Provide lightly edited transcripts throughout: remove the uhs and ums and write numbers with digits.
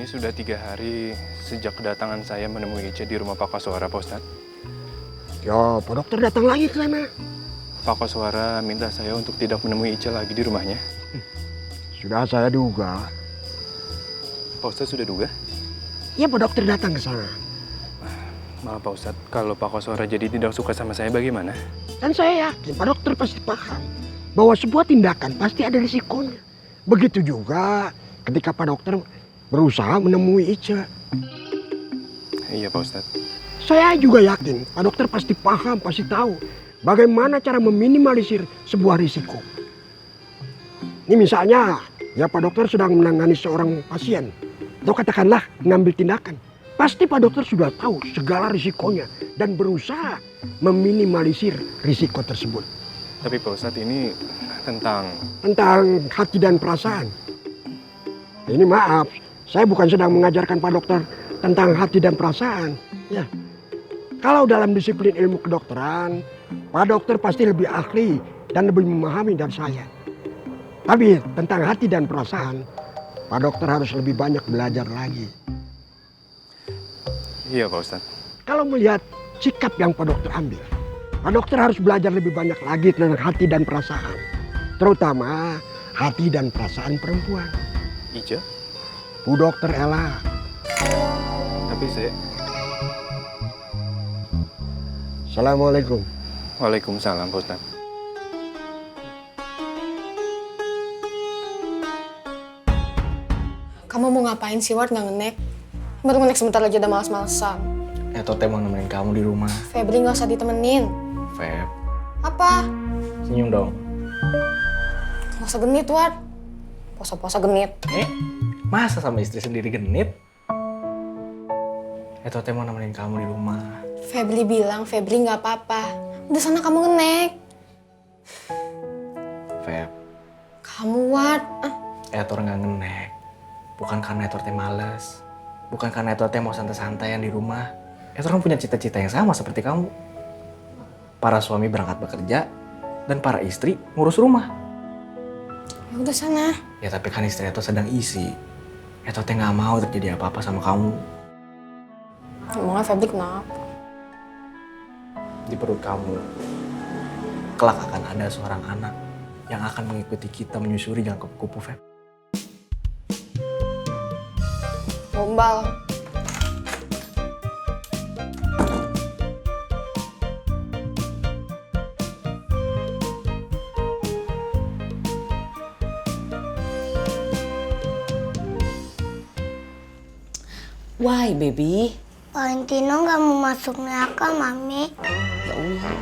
Ini sudah 3 hari sejak kedatangan saya menemui Ica di rumah Pak Koswara, Pak Ustadz. Ya, Pak Dokter datang lagi ke sana. Pak Koswara minta saya untuk tidak menemui Ica lagi di rumahnya. Sudah saya duga. Pak Ustadz sudah duga? Ya, Pak Dokter datang ke sana. Maaf Pak Ustadz, kalau Pak Koswara jadi tidak suka sama saya bagaimana? Dan saya yakin Pak Dokter pasti paham bahwa sebuah tindakan pasti ada risikonya. Begitu juga ketika Pak Dokter berusaha menemui Ica. Iya Pak Ustadz. Saya juga yakin Pak Dokter pasti paham, pasti tahu bagaimana cara meminimalisir sebuah risiko. Ini misalnya, ya Pak Dokter sedang menangani seorang pasien, atau katakanlah mengambil tindakan. Pasti Pak Dokter sudah tahu segala risikonya dan berusaha meminimalisir risiko tersebut. Tapi Pak Ustadz ini tentang hati dan perasaan. Ini maaf, saya bukan sedang mengajarkan Pak Dokter tentang hati dan perasaan. Ya, kalau dalam disiplin ilmu kedokteran, Pak Dokter pasti lebih ahli dan lebih memahami dari saya. Tapi tentang hati dan perasaan, Pak Dokter harus lebih banyak belajar lagi. Iya Pak Ustadz. Kalau melihat sikap yang Pak Dokter ambil, Pak Dokter harus belajar lebih banyak lagi tentang hati dan perasaan. Terutama hati dan perasaan perempuan. Ica? Bu Dokter Ella. Tapi saya... Assalamualaikum. Waalaikumsalam Pak Ustadz. Kamu mau ngapain sih, Ward? Nggak ngenek? Baru ngenek sebentar aja udah males-malesan. Eto teh mau nemenin kamu di rumah. Febri nggak usah ditemenin. Feb, Apa? senyum dong. Nggak usah genit, Ward. Poso-poso genit. Masa sama istri sendiri genit? Eto teh mau nemenin kamu di rumah. Febri bilang Febri nggak apa-apa. Udah sana kamu ngenek. Feb, Kamu, Ward. Eto nggak ngenek. Bukan karena Eto teh males. Bukan karena Eto teh mau santai-santaian di rumah. Eto kan punya cita-cita yang sama seperti kamu. Para suami berangkat bekerja dan para istri ngurus rumah. Ya udah sana. Ya tapi kan istri Eto sedang isi. Eto teh nggak mau terjadi apa-apa sama kamu. Emangnya Febri kenapa? Di perut kamu, kelak akan ada seorang anak yang akan mengikuti kita menyusuri jalan kupu-kupu, Feb. Gombal. Why, baby? Valentino nggak mau masuk neraka, Mami. Ya Allah.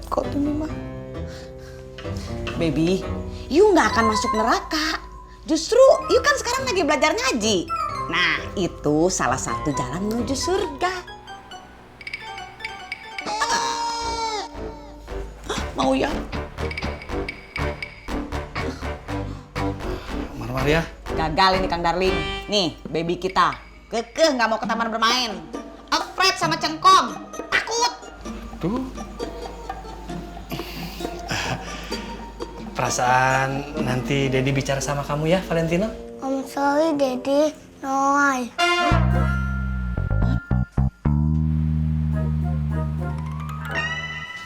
Kok ini mah? Baby, you nggak akan masuk neraka. Justru, you kan sekarang lagi belajar ngaji. Nah, itu salah satu jalan menuju surga. Mau ya? Marwar ya? Gagal ini Kang Darling. Nih, baby kita. Kekeh nggak mau ke taman bermain. Afraid sama cengkong. Takut. Tuh. Perasaan nanti Dedi bicara sama kamu ya, Valentino? I'm sorry, Daddy. No why.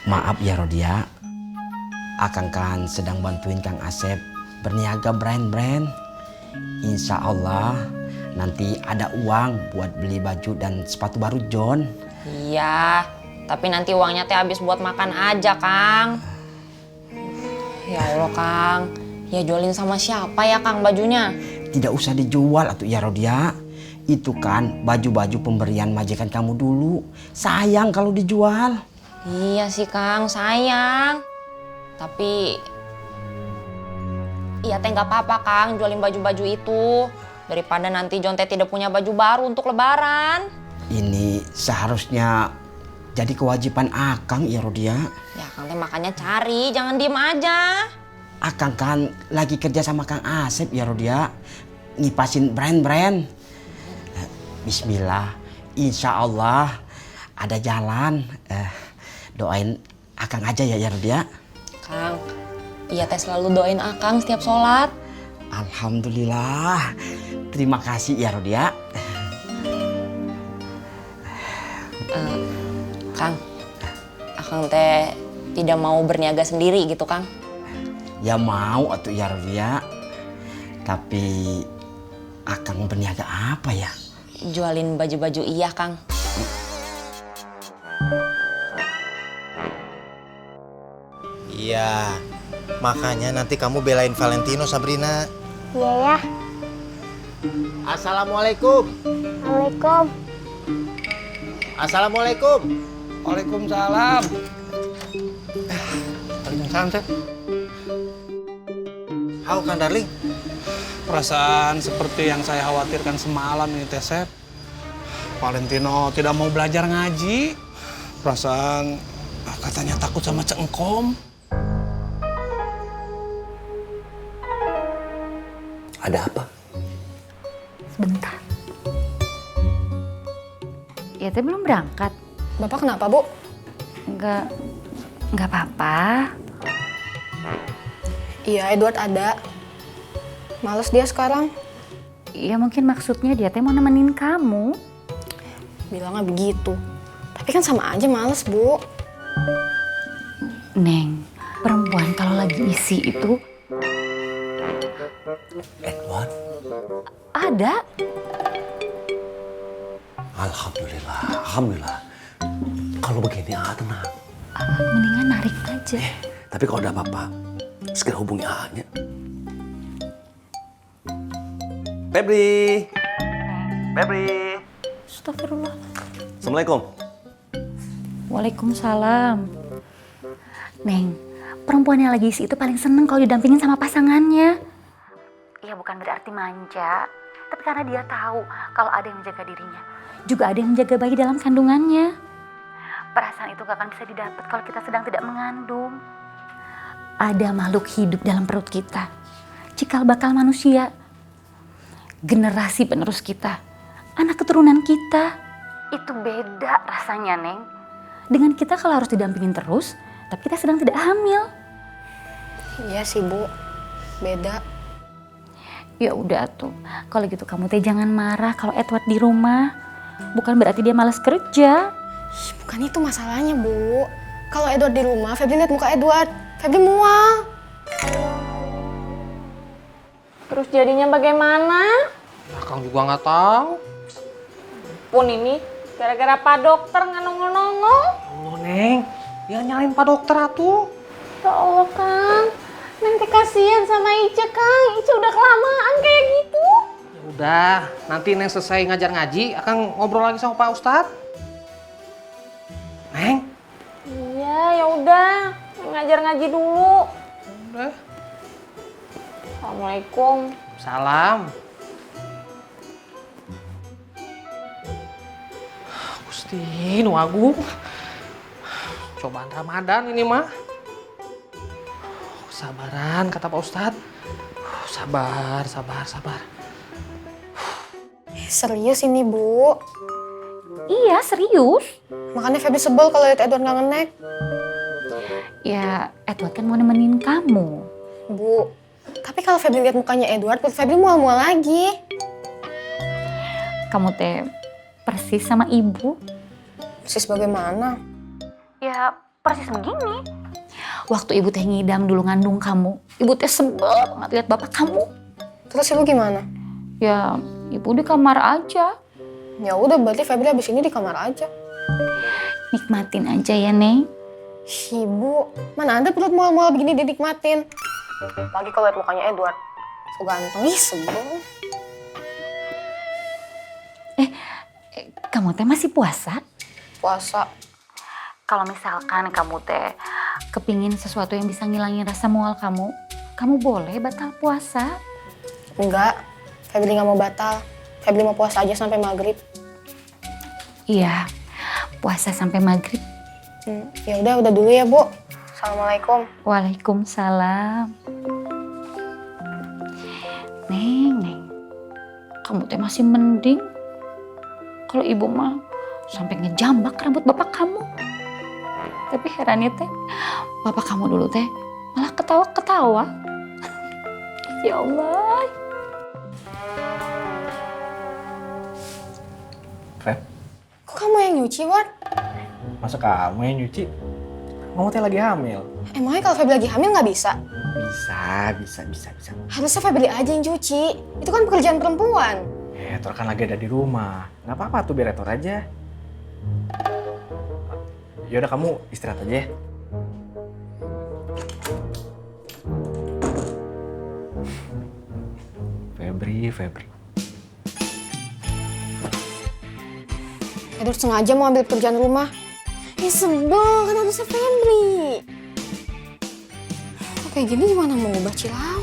Maaf ya Rodia, Akang kan sedang bantuin Kang Asep berniaga brand-brand. Insya Allah nanti ada uang buat beli baju dan sepatu baru John. Iya, tapi nanti uangnya teh habis buat makan aja, Kang. Ya Allah, Kang. Ya jualin sama siapa ya, Kang, bajunya? Tidak usah dijual atuh ya Rodia. Itu kan baju-baju pemberian majikan kamu dulu. Sayang kalau dijual. Iya sih, Kang, sayang. Tapi iya teh nggak apa-apa, Kang, jualin baju-baju itu. Daripada nanti John teh tidak punya baju baru untuk lebaran. Ini seharusnya jadi kewajiban Akang ya Rodia. Ya, Kang teh makanya cari, jangan diem aja. Akang kan lagi kerja sama Kang Asep ya Rodia. Ngipasin brand-brand. Bismillah, insya Allah ada jalan. Doain Akang aja ya Rodia. Kang, iya teh selalu doain Akang setiap sholat. Alhamdulillah. Terima kasih ya Rodia. Kang, Akang teh tidak mau berniaga sendiri gitu, Kang? Ya mau atuh ya Rodia. Tapi Akang berniaga apa ya? Jualin baju-baju iya, Kang. Iya, makanya nanti kamu belain Valentino, Sabrina. Iya ya. Assalamualaikum. Assalamualaikum. Assalamualaikum. Waalaikumsalam. Waalaikumsalam, Teh. Halo, Kang Darling. Perasaan seperti yang saya khawatirkan semalam ini, Teh Sep. Valentino tidak mau belajar ngaji. Perasaan katanya takut sama Cek Engkom. Ada apa? Sebentar. Ya, teh belum berangkat. Bapak kenapa, Bu? Enggak apa-apa. Iya, Edward ada. Males dia sekarang. Ya mungkin maksudnya dia teh mau nemenin kamu. Bilangnya begitu. Tapi kan sama aja males, Bu. Neng, perempuan kalau lagi isi itu Edward? ada. Alhamdulillah, alhamdulillah. Kalau begini, tenang. Mendingan narik aja. Tapi kalau ada apa-apa, segera hubungi A-nya. Febri! Febri! Astagfirullah. Assalamualaikum. Waalaikumsalam. Neng, perempuan yang lagi isi itu paling seneng kalau didampingin sama pasangannya. Ya bukan berarti manja, tapi karena dia tahu kalau ada yang menjaga dirinya, juga ada yang menjaga bayi dalam kandungannya. Perasaan itu gak akan bisa didapat kalau kita sedang tidak mengandung. Ada makhluk hidup dalam perut kita, cikal bakal manusia, generasi penerus kita, anak keturunan kita. Itu beda rasanya, Neng. Dengan kita kalau harus didampingin terus, tapi kita sedang tidak hamil. Iya sih, Bu. Beda. Ya udah tuh, kalau gitu kamu teh jangan marah kalau Edward di rumah. Bukan berarti dia malas kerja. Bukan itu masalahnya, Bu. Kalau Edward di rumah, Febri lihat muka Edward. Febri mual. Terus jadinya bagaimana? Akang juga nggak tahu. Pun ini gara-gara Pak Dokter nggak nongol-nongol. Oh, Neng. Ya nyalain Pak Dokter atuh. Ya Allah, Kang. Neng teh kasihan sama Ice, Kang. Ice udah kelamaan kayak gitu. Ya udah, nanti Neng selesai ngajar ngaji, Akang ngobrol lagi sama Pak Ustadz. Neng. Iya, ya udah. Ngajar ngaji dulu. Udah. Assalamualaikum. Salam. Gusti, nu agung. Cobaan Ramadan ini mah. Sabaran kata Pak Ustadz. Sabar, sabar, sabar. Serius ini, Bu. Iya, serius. Makanya Febri sebel kalau lihat Edward nggak ngenek. Ya, Edward kan mau nemenin kamu. Bu, tapi kalau Febri lihat mukanya Edward, perut Febri mual-mual lagi. Kamu teh persis sama ibu. Persis bagaimana? Ya, persis begini. Waktu ibu teh ngidam dulu ngandung kamu, ibu teh sebel banget lihat bapak kamu. Terus ibu gimana? Ya, ibu di kamar aja. Ya udah, berarti Febri abis ini di kamar aja. Nikmatin aja ya, Neng. Ibu, mana ada perut mual-mual begini dinikmatin. Apalagi kalau lihat mukanya Edward. So ganteng, ih sebel. Kamu teh masih puasa? Puasa. Kalau misalkan kamu teh kepingin sesuatu yang bisa ngilangin rasa mual kamu, kamu boleh batal puasa. Enggak, Febri nggak mau batal. Febri mau puasa aja sampai maghrib. Iya, puasa sampai maghrib. Ya udah dulu ya, Bu. Assalamualaikum. Waalaikumsalam. Neng, kamu teh masih mending. Kalau ibu mah sampai ngejambak rambut bapak kamu. Tapi herannya teh, bapak kamu dulu teh malah ketawa-ketawa. Ya Allah. Feb, Kok kamu yang nyuci, Ward? masa kamu yang nyuci? Kamu teh lagi hamil. Emangnya kalau Febri lagi hamil nggak bisa? Bisa. Harusnya Febri aja yang cuci. Itu kan pekerjaan perempuan. Etor kan lagi ada di rumah. Nggak apa-apa tuh, biar Etor aja. Yaudah, kamu istirahat aja ya. Febri. Edward sengaja mau ambil pekerjaan rumah. Sebel, kan harusnya Febri. Kok kayak gini gimana mau ngubah Cila?